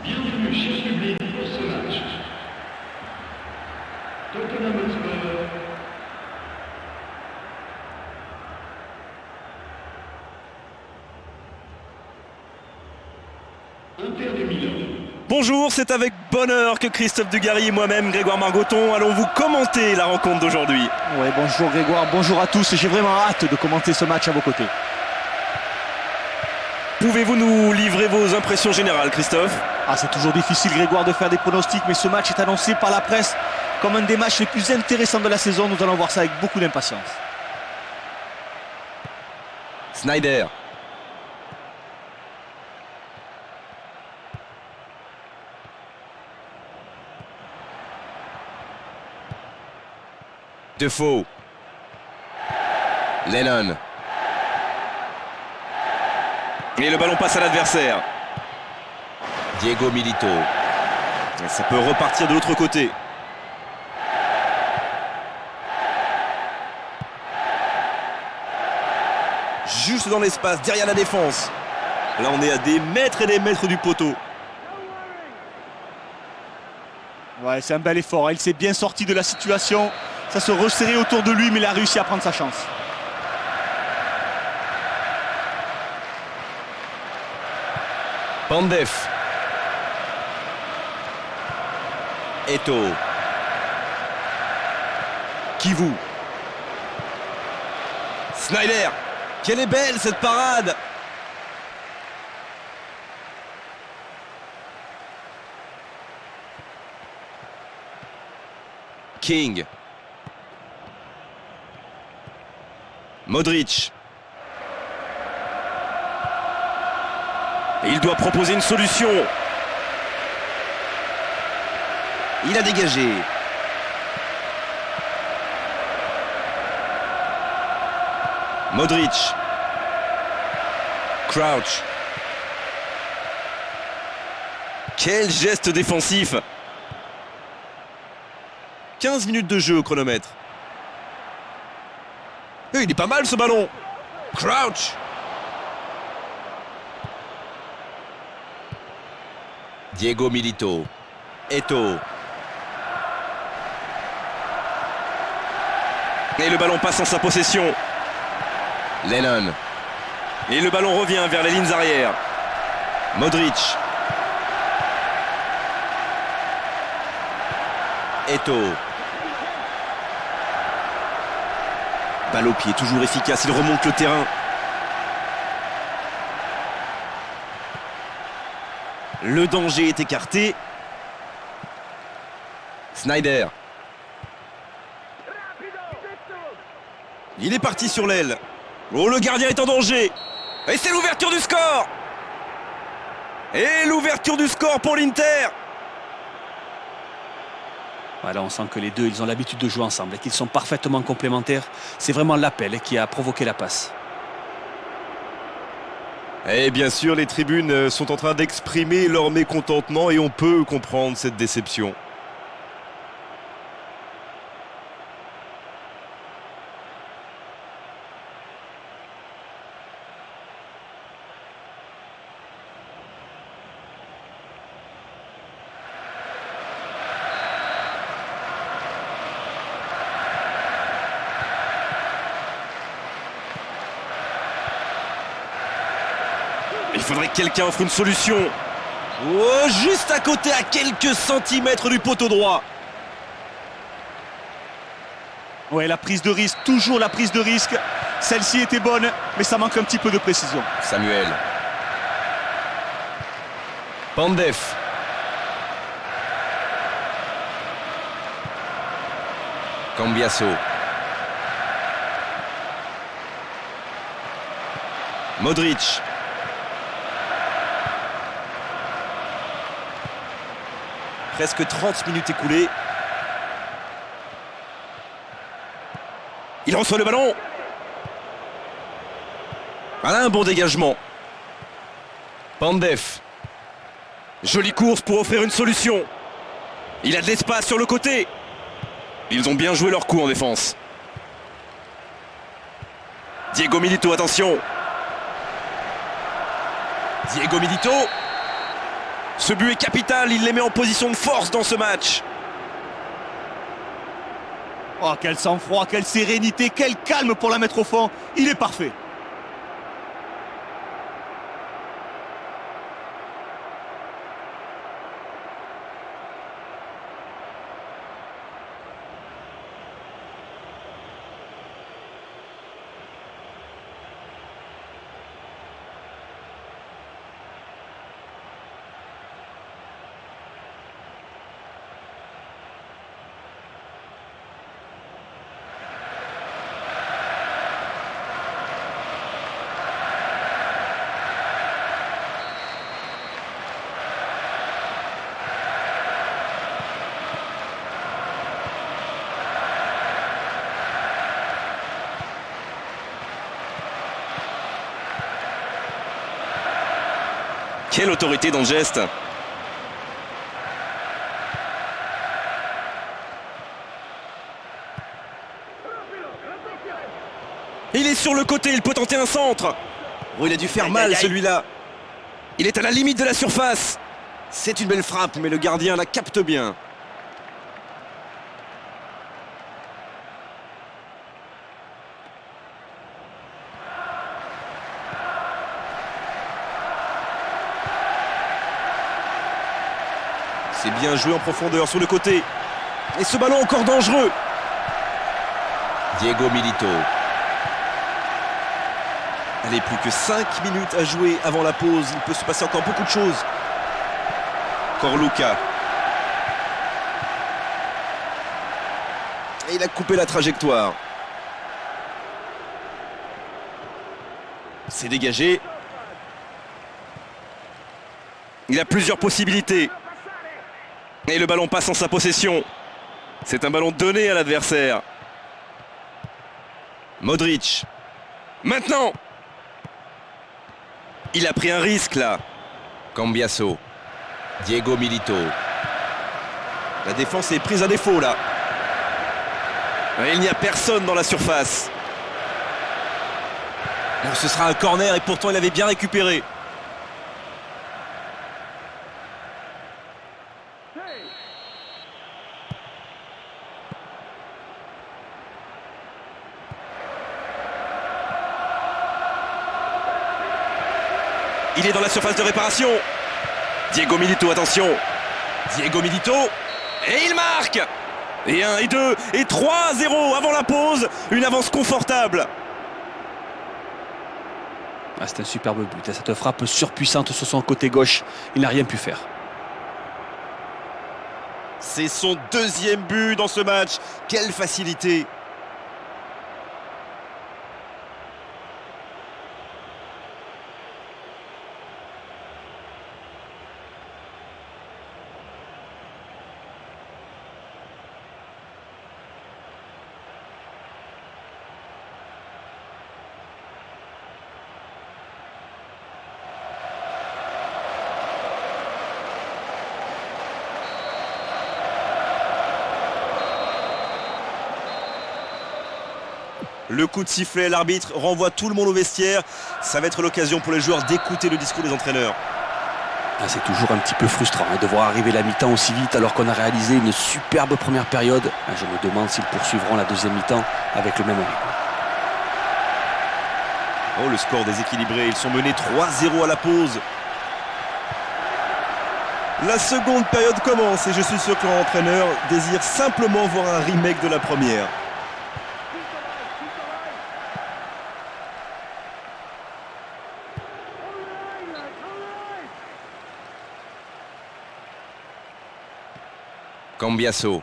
Bienvenue, cher public, pour ce match. Tottenham Hotspur. Inter de Milan. Bonjour, c'est avec bonheur que Christophe Dugarry et moi-même, Grégoire Margoton, allons vous commenter la rencontre d'aujourd'hui. Ouais, bonjour Grégoire, bonjour à tous. J'ai vraiment hâte de commenter ce match à vos côtés. Pouvez-vous nous livrer vos impressions générales, Christophe ? C'est toujours difficile, Grégoire, de faire des pronostics, mais ce match est annoncé par la presse comme un des matchs les plus intéressants de la saison. Nous allons voir ça avec beaucoup d'impatience. Sneijder. Defoe. Lennon. Et le ballon passe à l'adversaire. Diego Milito. Et ça peut repartir de l'autre côté. Juste dans l'espace, derrière la défense. Là, on est à des mètres et des mètres du poteau. Ouais, c'est un bel effort. Il s'est bien sorti de la situation. Ça se resserrait autour de lui, mais il a réussi à prendre sa chance. Pandev. Eto'o. Kivu. Sneijder. Quelle est belle cette parade! King. Modric. Et il doit proposer une solution. Il a dégagé. Modric. Crouch. Quel geste défensif! 15 minutes de jeu au chronomètre. Et il est pas mal ce ballon. Crouch. Diego Milito. Eto'o. Et le ballon passe en sa possession. Lennon. Et le ballon revient vers les lignes arrières. Modric. Eto'o. Balle au pied, toujours efficace, il remonte le terrain. Le danger est écarté. Sneijder. Il est parti sur l'aile. Oh, le gardien est en danger. Et c'est l'ouverture du score. Et l'ouverture du score pour l'Inter. Voilà, on sent que les deux, ils ont l'habitude de jouer ensemble et qu'ils sont parfaitement complémentaires. C'est vraiment l'appel qui a provoqué la passe. Et bien sûr, les tribunes sont en train d'exprimer leur mécontentement et on peut comprendre cette déception. Il faudrait que quelqu'un offre une solution. Oh, juste à côté, à quelques centimètres du poteau droit. Ouais, la prise de risque, toujours la prise de risque. Celle-ci était bonne, mais ça manque un petit peu de précision. Samuel. Pandev. Cambiasso. Modric. Presque 30 minutes écoulées. Il reçoit le ballon. Voilà un bon dégagement. Pandev. Jolie course pour offrir une solution. Il a de l'espace sur le côté. Ils ont bien joué leur coup en défense. Diego Milito, attention. Diego Milito. Ce but est capital, il les met en position de force dans ce match. Oh, quel sang-froid, quelle sérénité, quel calme pour la mettre au fond. Il est parfait. Quelle autorité dans le geste. Il est sur le côté, il peut tenter un centre. Oh, il a dû faire mal celui-là. Il est à la limite de la surface. C'est une belle frappe, mais le gardien la capte bien. C'est bien joué en profondeur sur le côté. Et ce ballon encore dangereux. Diego Milito. Allez, plus que 5 minutes à jouer avant la pause. Il peut se passer encore beaucoup de choses. Corluca. Et il a coupé la trajectoire. C'est dégagé. Il a plusieurs possibilités. Et le ballon passe en sa possession. C'est un ballon donné à l'adversaire. Modric. Maintenant. Il a pris un risque là. Cambiasso. Diego Milito. La défense est prise à défaut là. Et il n'y a personne dans la surface. Alors, ce sera un corner et pourtant il avait bien récupéré. Il est dans la surface de réparation. Diego Milito, attention. Diego Milito. Et il marque. Et 1, et 2, et 3-0 avant la pause. Une avance confortable. Ah, c'est un superbe but. Cette frappe surpuissante sur son côté gauche. Il n'a rien pu faire. C'est son deuxième but dans ce match. Quelle facilité. Le coup de sifflet, l'arbitre renvoie tout le monde au vestiaire. Ça va être l'occasion pour les joueurs d'écouter le discours des entraîneurs. Ah, c'est toujours un petit peu frustrant de voir arriver la mi-temps aussi vite alors qu'on a réalisé une superbe première période. Je me demande s'ils poursuivront la deuxième mi-temps avec le même rythme. Oh, le score déséquilibré. Ils sont menés 3-0 à la pause. La seconde période commence et je suis sûr que leur entraîneur désire simplement voir un remake de la première. Cambiasso.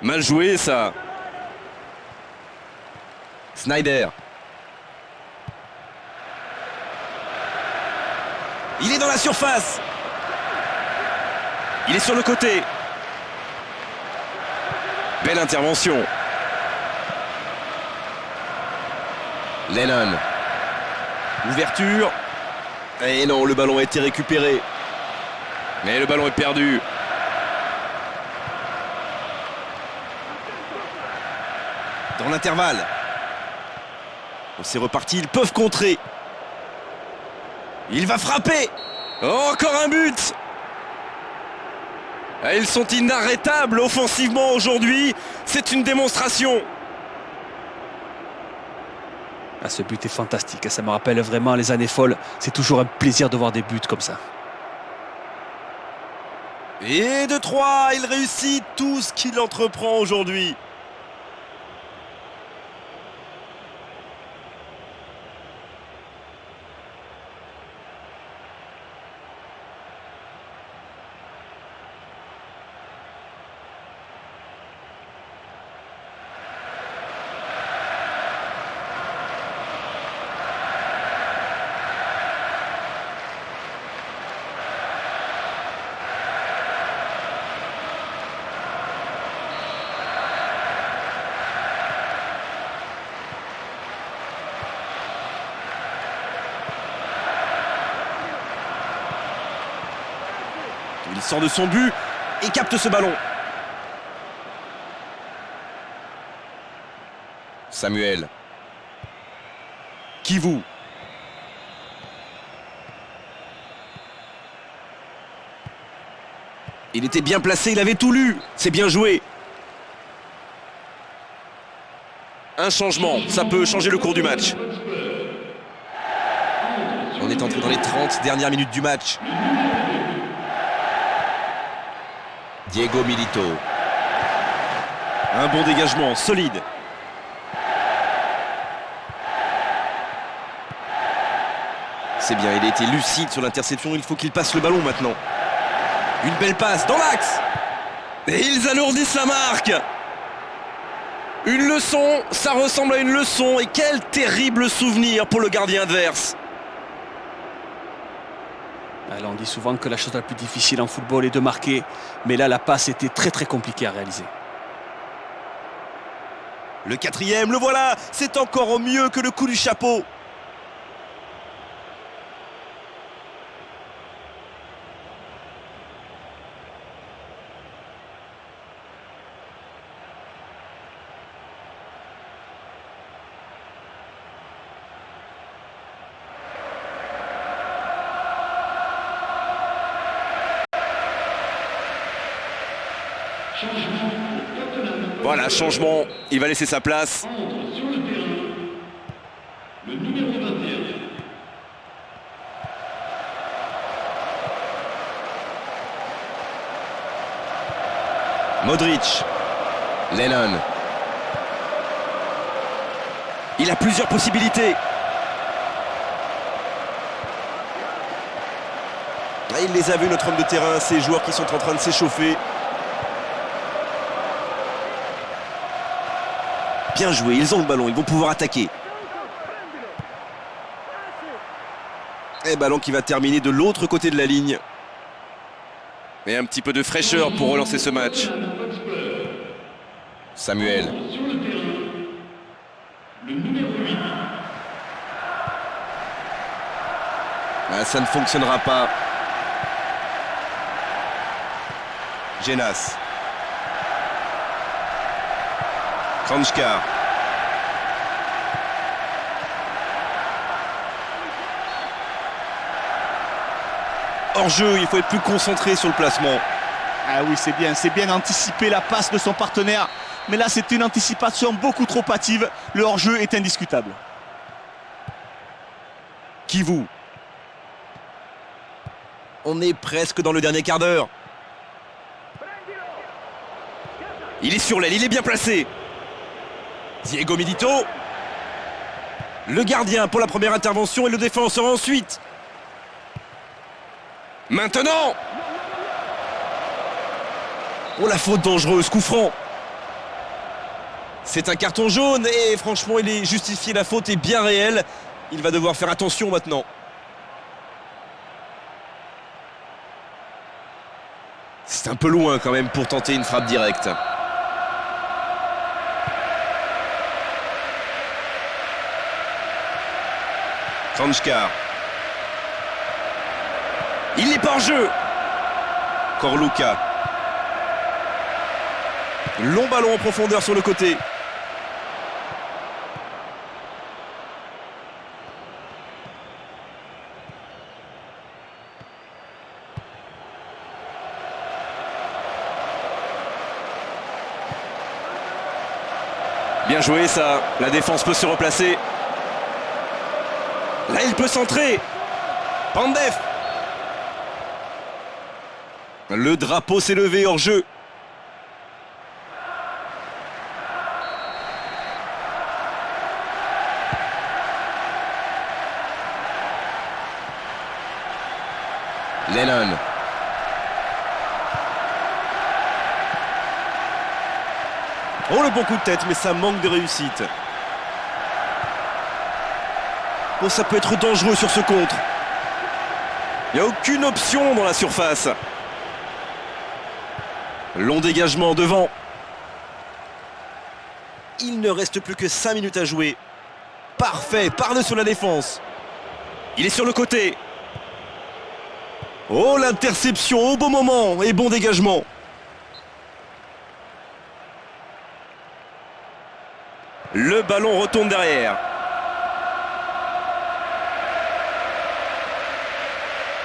Mal joué ça. Snyder. Il est dans la surface. Il est sur le côté. Belle intervention. Lennon. Ouverture. Et non, le ballon a été récupéré. Mais le ballon est perdu. Dans l'intervalle. C'est reparti, ils peuvent contrer. Il va frapper. Oh, encore un but. Ah, ils sont inarrêtables offensivement aujourd'hui. C'est une démonstration. Ah, ce but est fantastique, ça me rappelle vraiment les années folles. C'est toujours un plaisir de voir des buts comme ça. Et de 3, il réussit tout ce qu'il entreprend aujourd'hui. Il sort de son but et capte ce ballon. Samuel. Kivu. Il était bien placé, il avait tout lu. C'est bien joué. Un changement, ça peut changer le cours du match. On est entré dans les 30 dernières minutes du match. Diego Milito. Un bon dégagement, solide. C'est bien, il a été lucide sur l'interception, il faut qu'il passe le ballon maintenant. Une belle passe dans l'axe. Et ils alourdissent la marque. Une leçon, ça ressemble à une leçon. Et quel terrible souvenir pour le gardien adverse. Alors on dit souvent que la chose la plus difficile en football est de marquer, mais là la passe était très compliquée à réaliser. Le quatrième, le voilà. C'est encore mieux que le coup du chapeau. Voilà, changement, il va laisser sa place. Entre sur le terrain le numéro 21. Modric. Lennon. Il a plusieurs possibilités. Ah, il les a vus, notre homme de terrain, ces joueurs qui sont en train de s'échauffer. Bien joué, ils ont le ballon, ils vont pouvoir attaquer. Et ballon qui va terminer de l'autre côté de la ligne. Et un petit peu de fraîcheur pour relancer ce match. Samuel. Sur le terrain le numéro 8. Ah, ça ne fonctionnera pas. Genas. Kranjkar. Hors jeu, il faut être plus concentré sur le placement. Ah oui, c'est bien anticiper la passe de son partenaire. Mais là, c'est une anticipation beaucoup trop hâtive. Le hors-jeu est indiscutable. Kivu. On est presque dans le dernier quart d'heure. Il est sur l'aile, il est bien placé. Diego Milito. Le gardien pour la première intervention et le défenseur ensuite. Maintenant. Oh, la faute dangereuse, coup franc. C'est un carton jaune et franchement il est justifié, la faute est bien réelle. Il va devoir faire attention maintenant. C'est un peu loin quand même pour tenter une frappe directe. Kranjkar. Il n'est pas en jeu. Corluka. Long ballon en profondeur sur le côté. bien joué ça. La défense peut se replacer. Là, il peut centrer. Pandev. Le drapeau s'est levé hors jeu. Lennon. Oh, le bon coup de tête, mais ça manque de réussite. Oh, ça peut être dangereux sur ce contre. Il n'y a aucune option dans la surface. Long dégagement devant. Il ne reste plus que 5 minutes à jouer. Parfait, par-dessus la défense. Il est sur le côté. Oh, l'interception au bon moment et bon dégagement. Le ballon retourne derrière.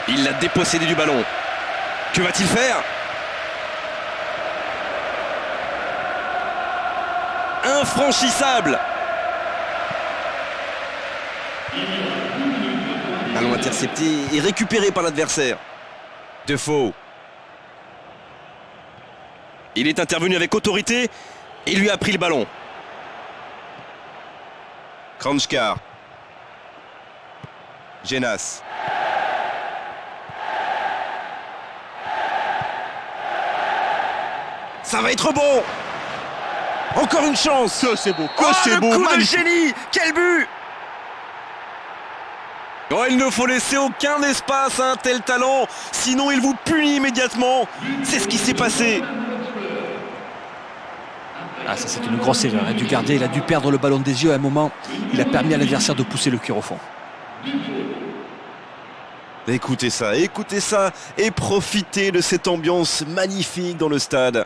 Il l'a dépossédé du ballon. Que va-t-il faire? Infranchissable. Ballon intercepté et récupéré par l'adversaire. Defoe. Il est intervenu avec autorité et lui a pris le ballon. Kranjkar. Genas. Ça va être bon. Encore une chance. Que c'est beau, que Oh, c'est le beau, coup de magnifique. génie. Quel but. Oh, il ne faut laisser aucun espace à un tel talent, sinon il vous punit immédiatement. C'est ce qui s'est passé. Ah, ça c'est une grosse erreur du gardien. Il a dû perdre le ballon des yeux à un moment. Il a permis à l'adversaire de pousser le cuir au fond. Écoutez ça et profitez de cette ambiance magnifique dans le stade.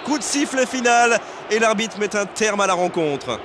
Coup de sifflet final et l'arbitre met un terme à la rencontre.